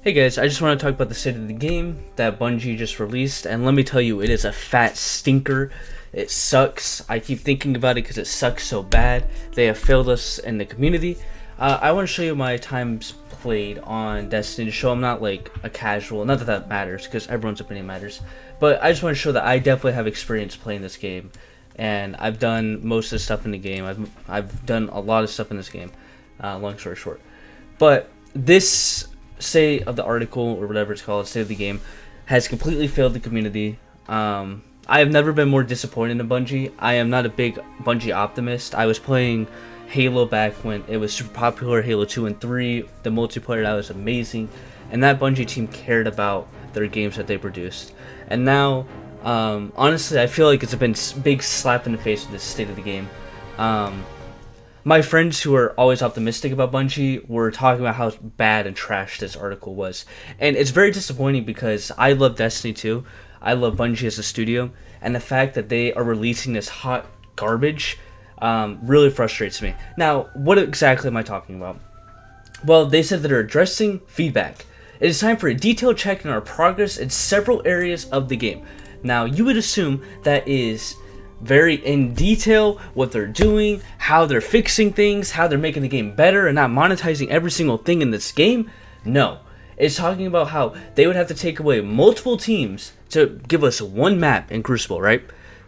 Hey guys, I just want to talk about the state of the game that Bungie just released, and let me tell you, it is a fat stinker. It sucks. I keep thinking about it because it sucks so bad. They have failed us in the community. I want to show you my times played on Destiny to show I'm not like a casual. Not that that matters, because everyone's opinion matters. But I just want to show that I definitely have experience playing this game, and I've done most of the stuff in the game. I've done a lot of stuff in this game. Long story short, but this state of the article, or whatever it's called, state of the game, has completely failed the community. I have never been more disappointed in Bungie. I am not a big Bungie optimist. I was playing Halo back when it was super popular, Halo 2 and 3. The multiplayer that was amazing, and that Bungie team cared about their games that they produced. And now, honestly, I feel like it's been a big slap in the face with this state of the game. My friends who are always optimistic about Bungie were talking about how bad and trash this article was. And it's very disappointing because I love Destiny 2. I love Bungie as a studio. And the fact that they are releasing this hot garbage really frustrates me. Now, what exactly am I talking about? Well, they said that they're addressing feedback. It is time for a detailed check on our progress in several areas of the game. Now, you would assume that is very in detail what they're doing, how they're fixing things, how they're making the game better and not monetizing every single thing in this game. No, it's talking about how they would have to take away multiple teams to give us one map in Crucible, right?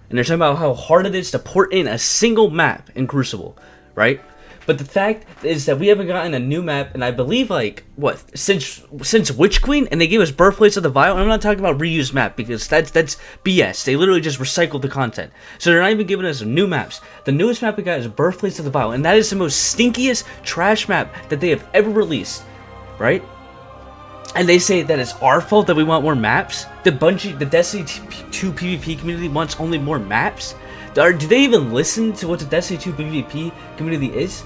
And they're talking about how hard it is to port in a single map in Crucible, right? But the fact is that we haven't gotten a new map, and I believe, like, what, since Witch Queen, and they gave us Birthplace of the Vile, and I'm not talking about reused map, because that's BS. They literally just recycled the content. So they're not even giving us new maps. The newest map we got is Birthplace of the Vile, and that is the most stinkiest trash map that they have ever released, right? And they say that it's our fault that we want more maps? The Destiny 2 PvP community wants only more maps? Do they even listen to what the Destiny 2 PvP community is?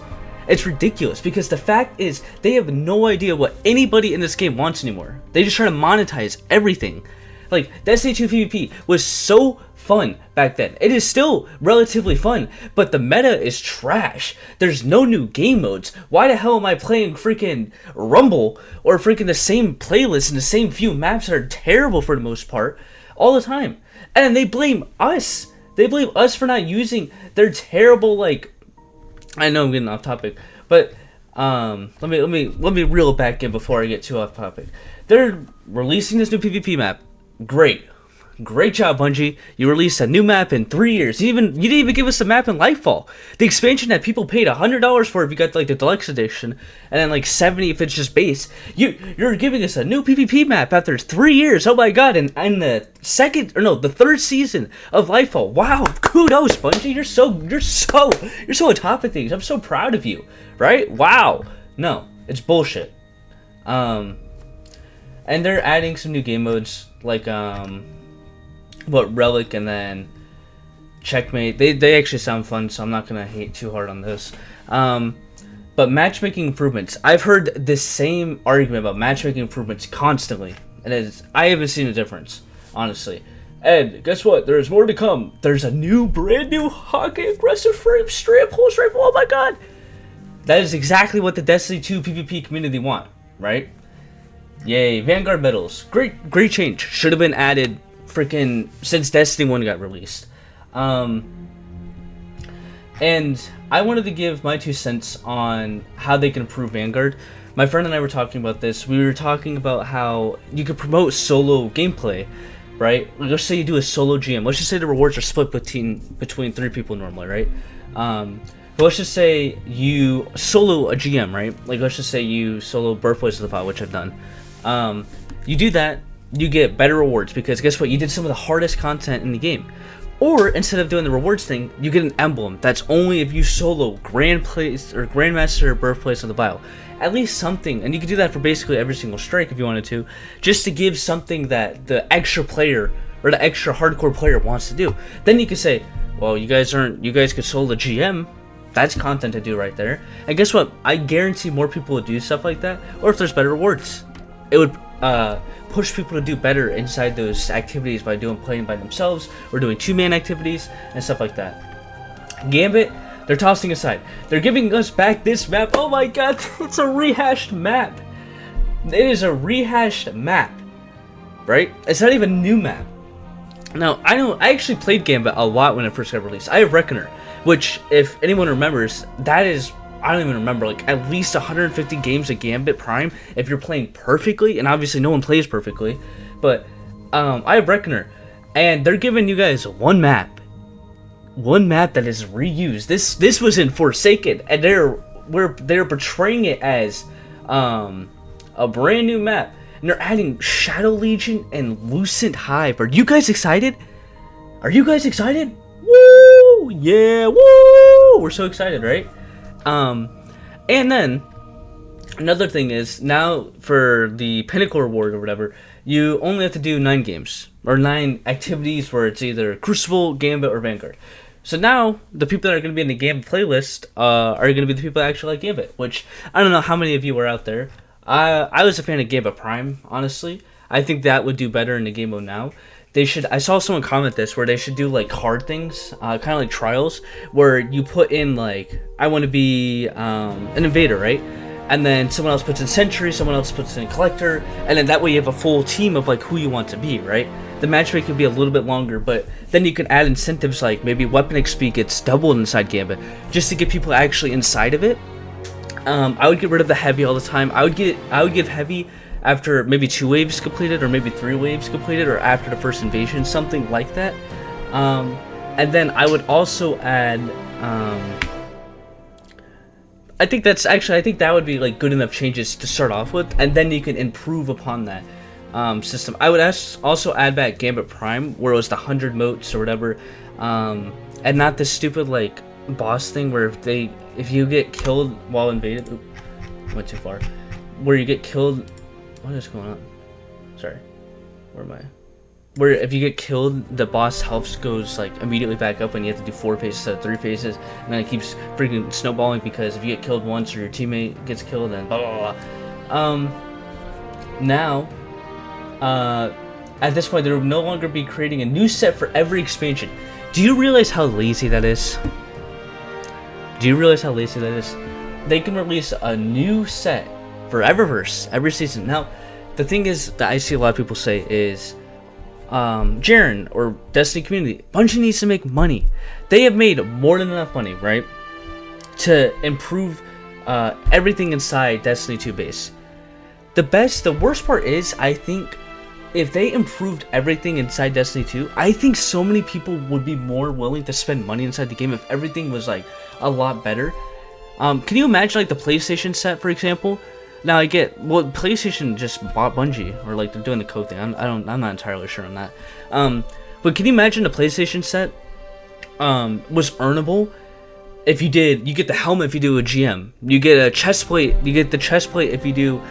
It's ridiculous, because the fact is they have no idea what anybody in this game wants anymore. They just try to monetize everything. Like, Destiny 2 PvP was so fun back then. It is still relatively fun, but the meta is trash. There's no new game modes. Why the hell am I playing freaking Rumble or freaking the same playlist and the same few maps that are terrible for the most part all the time? And they blame us. They blame us for not using their terrible, like, I know I'm getting off topic, but let me reel it back in before I get too off topic. They're releasing this new PvP map. Great job, Bungie. You released a new map in 3 years. You didn't even give us the map in Lightfall. The expansion that people paid $100 for if you got like the deluxe edition, and then like $70 if it's just base. You're giving us a new PvP map after 3 years. Oh my god! And the third season of Lightfall. Wow, kudos, Bungie. You're so on top of things. I'm so proud of you. Right? Wow. No, it's bullshit. And they're adding some new game modes like Relic and then Checkmate. They actually sound fun, so I'm not gonna hate too hard on this. But matchmaking improvements. I've heard this same argument about matchmaking improvements constantly, and I haven't seen a difference, honestly. And guess what? There's more to come. There's a brand new Hawkeye aggressive frame strip, pulse rifle. Oh my god! That is exactly what the Destiny 2 PvP community want, right? Yay, Vanguard Medals. Great change. Should have been added freaking since Destiny 1 got released. And I wanted to give my 2 cents on how they can improve Vanguard. My friend and I were talking about this. We were talking about how you could promote solo gameplay, right? Let's say you do a solo GM. Let's just say the rewards are split between 3 people normally, right? But let's just say you solo a GM, right? Like, let's just say you solo Birthplace of the Vile, which I've done. You do that, you get better rewards, because guess what? You did some of the hardest content in the game. Or instead of doing the rewards thing, you get an emblem that's only if you solo Grandmaster or Birthplace of the Vile. At least something, and you can do that for basically every single strike if you wanted to, just to give something that the extra player or the extra hardcore player wants to do. Then you could say, well, you guys could solo the GM. That's content to do right there. And guess what? I guarantee more people would do stuff like that, or if there's better rewards. It would push people to do better inside those activities by playing by themselves or doing 2-man activities and stuff like that. Gambit, they're tossing aside. They're giving us back this map. Oh my god, it's a rehashed map. It is a rehashed map, right? It's not even a new map. Now, I actually played Gambit a lot when it first got released. I have Reckoner, which, if anyone remembers, that is, I don't even remember, like, at least 150 games of Gambit Prime if you're playing perfectly, and obviously no one plays perfectly, but I have Reckoner, and they're giving you guys one map that is reused. This was in Forsaken, and they're portraying it as a brand new map. And they're adding Shadow Legion and Lucent Hive. Are you guys excited? Are you guys excited? Woo! Yeah, woo! We're so excited, right? And then another thing is, now for the Pinnacle Reward or whatever, you only have to do 9 games or 9 activities where it's either Crucible, Gambit, or Vanguard. So now the people that are going to be in the Gambit playlist are going to be the people that actually like Gambit, which I don't know how many of you are out there. I was a fan of Gambit Prime, honestly. I think that would do better in the game mode now. I saw someone comment this, where they should do like hard things, kind of like trials, where you put in like, I want to be an invader, right? And then someone else puts in sentry, someone else puts in collector, and then that way you have a full team of like who you want to be, right? The matchmaking could be a little bit longer, but then you can add incentives like maybe weapon XP gets doubled inside Gambit, just to get people actually inside of it. I would get rid of the heavy all the time. I would give heavy after maybe 2 waves completed, or maybe 3 waves completed, or after the first invasion, something like that. And then I would also add, I think that would be like good enough changes to start off with, and then you can improve upon that system. I would also add back Gambit Prime, where it was the 100 motes or whatever, and not this stupid like boss thing where if you get killed while invaded, went too far, where you get killed. What is going on? Sorry, where am I? Where if you get killed, the boss health goes like immediately back up, and you have to do 4 phases instead of 3 phases, and then it keeps freaking snowballing, because if you get killed once or your teammate gets killed, then blah blah blah. Now, at this point, there will no longer be creating a new set for every expansion. Do you realize how lazy that is? Do you realize how lazy that is? They can release a new set for Eververse every season. Now, the thing is that I see a lot of people say is, Jaren or Destiny community, Bungie needs to make money. They have made more than enough money, right, to improve everything inside Destiny 2 base. The worst part is, I think, if they improved everything inside Destiny 2, I think so many people would be more willing to spend money inside the game if everything was like a lot better. Can you imagine like the PlayStation set, for example? Now I get, well, PlayStation just bought Bungie, or like they're doing the code thing. I'm not entirely sure on that. But can you imagine the PlayStation set was earnable? If you get the helmet if you do a GM. You get a chest plate. You get the chest plate if you do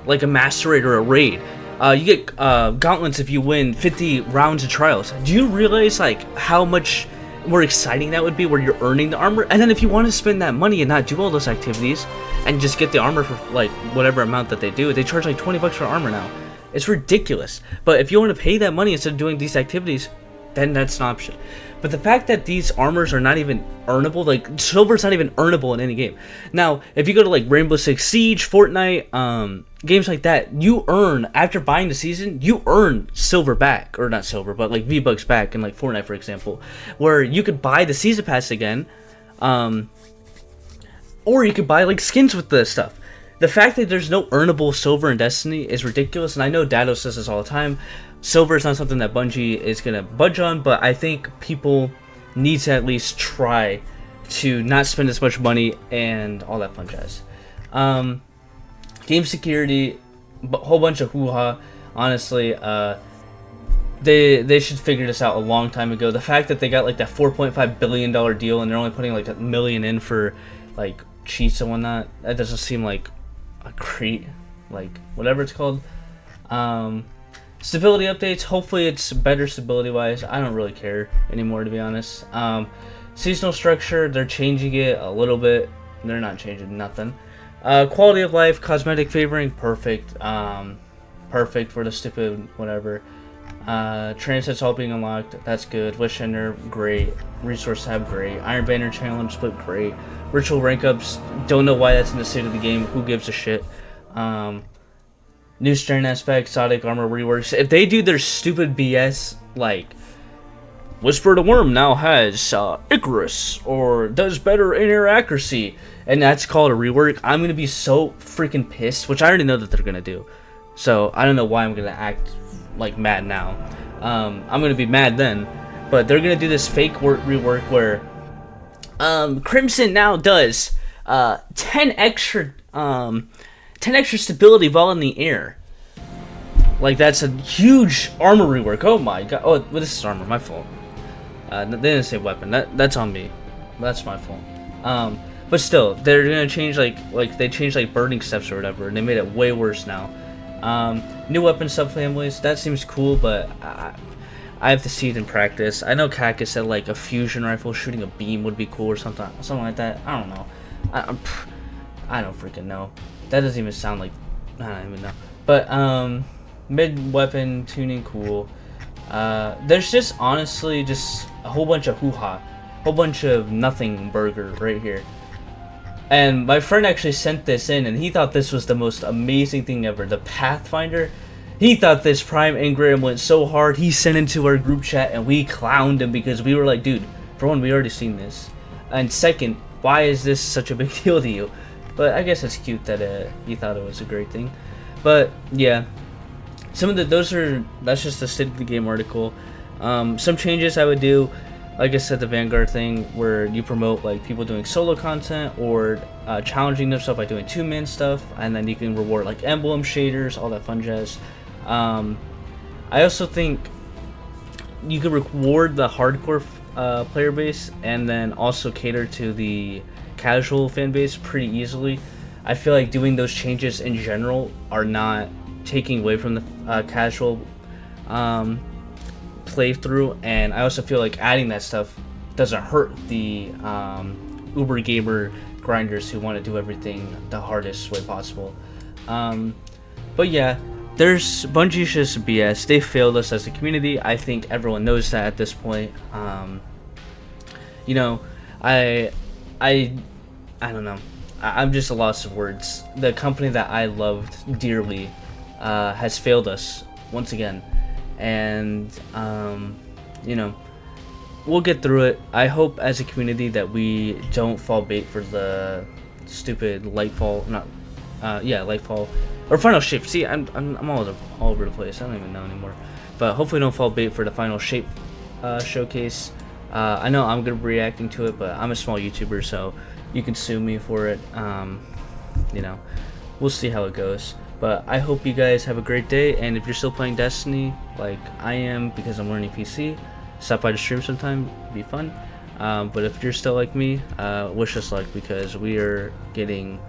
like a master raid or a raid. You get gauntlets if you win 50 rounds of trials. Do you realize like how much more exciting that would be, where you're earning the armor? And then if you want to spend that money and not do all those activities and just get the armor for like whatever amount that they charge like 20 bucks for armor now. It's ridiculous. But if you want to pay that money instead of doing these activities, then that's an option. But the fact that these armors are not even earnable, like silver's not even earnable in any game. Now, if you go to like Rainbow Six Siege, Fortnite, games like that, you earn, after buying the season, you earn silver back, or not silver, but like V-Bucks back in like Fortnite, for example, where you could buy the season pass again, or you could buy like skins with the stuff. The fact that there's no earnable silver in Destiny is ridiculous, and I know Dado says this all the time. Silver is not something that Bungie is going to budge on, but I think people need to at least try to not spend as much money and all that fun jazz. Game security, a whole bunch of hoo-ha. Honestly, they should figure this out a long time ago. The fact that they got like that $4.5 billion deal and they're only putting like $1 million in for like cheats and whatnot, that doesn't seem like a great, like, whatever it's called. Stability updates, hopefully it's better stability wise. I don't really care anymore, to be honest. Seasonal structure, they're changing it a little bit. They're not changing nothing. Quality of life, cosmetic favoring, perfect. Perfect for the stupid whatever. Transits all being unlocked, that's good. Wish Ender, great. Resource tab, great. Iron Banner challenge split, great. Ritual rank ups, don't know why that's in the state of the game, who gives a shit. New strain aspect, exotic armor reworks. If they do their stupid BS, like Whisper the Worm now has Icarus, or does better in air accuracy, and that's called a rework, I'm gonna be so freaking pissed, which I already know that they're gonna do. So I don't know why I'm gonna act like mad now. I'm gonna be mad then, but they're gonna do this fake rework where Crimson now does 10 extra stability while in the air. Like, that's a huge armor rework. Oh my god. Oh, well, this is armor. My fault. They didn't say weapon. That's on me. That's my fault. But still, they're gonna change like they changed like burning steps or whatever, and they made it way worse now. New weapon subfamilies. That seems cool, but I have to see it in practice. I know Cactus said like a fusion rifle shooting a beam would be cool or something like that. I don't know. I don't freaking know. That doesn't even sound like, I don't even know. But mid weapon tuning, cool. There's just honestly just a whole bunch of hoo-ha, whole bunch of nothing burger right here. And my friend actually sent this in, and he thought this was the most amazing thing ever. The Pathfinder. He thought this Prime Engram went so hard. He sent it to our group chat, and we clowned him because we were like, dude, for one, we already seen this, and second, why is this such a big deal to you? But I guess it's cute that he thought it was a great thing. But yeah, some of that's just the state of the game article. Some changes I would do, like I said, the Vanguard thing where you promote like people doing solo content or challenging themselves by doing 2-man stuff, and then you can reward like emblem shaders, all that fun jazz. I also think you could reward the hardcore player base and then also cater to the casual fan base pretty easily. I feel like doing those changes in general are not taking away from the casual playthrough, and I also feel like adding that stuff doesn't hurt the uber gamer grinders who want to do everything the hardest way possible. But yeah, there's Bungie's just BS. They failed us as a community. I think everyone knows that at this point. You know, I don't know. I'm just a loss of words. The company that I loved dearly has failed us once again, and you know, we'll get through it. I hope as a community that we don't fall bait for the stupid Lightfall, Lightfall or Final Shape. See, I'm all over the place. I don't even know anymore. But hopefully, don't fall bait for the Final Shape showcase. I know I'm gonna be reacting to it, but I'm a small YouTuber, so you can sue me for it. You know, we'll see how it goes. But I hope you guys have a great day, and if you're still playing Destiny like I am because I'm learning PC, stop by the stream sometime. It'd be fun. But if you're still like me, wish us luck because we are getting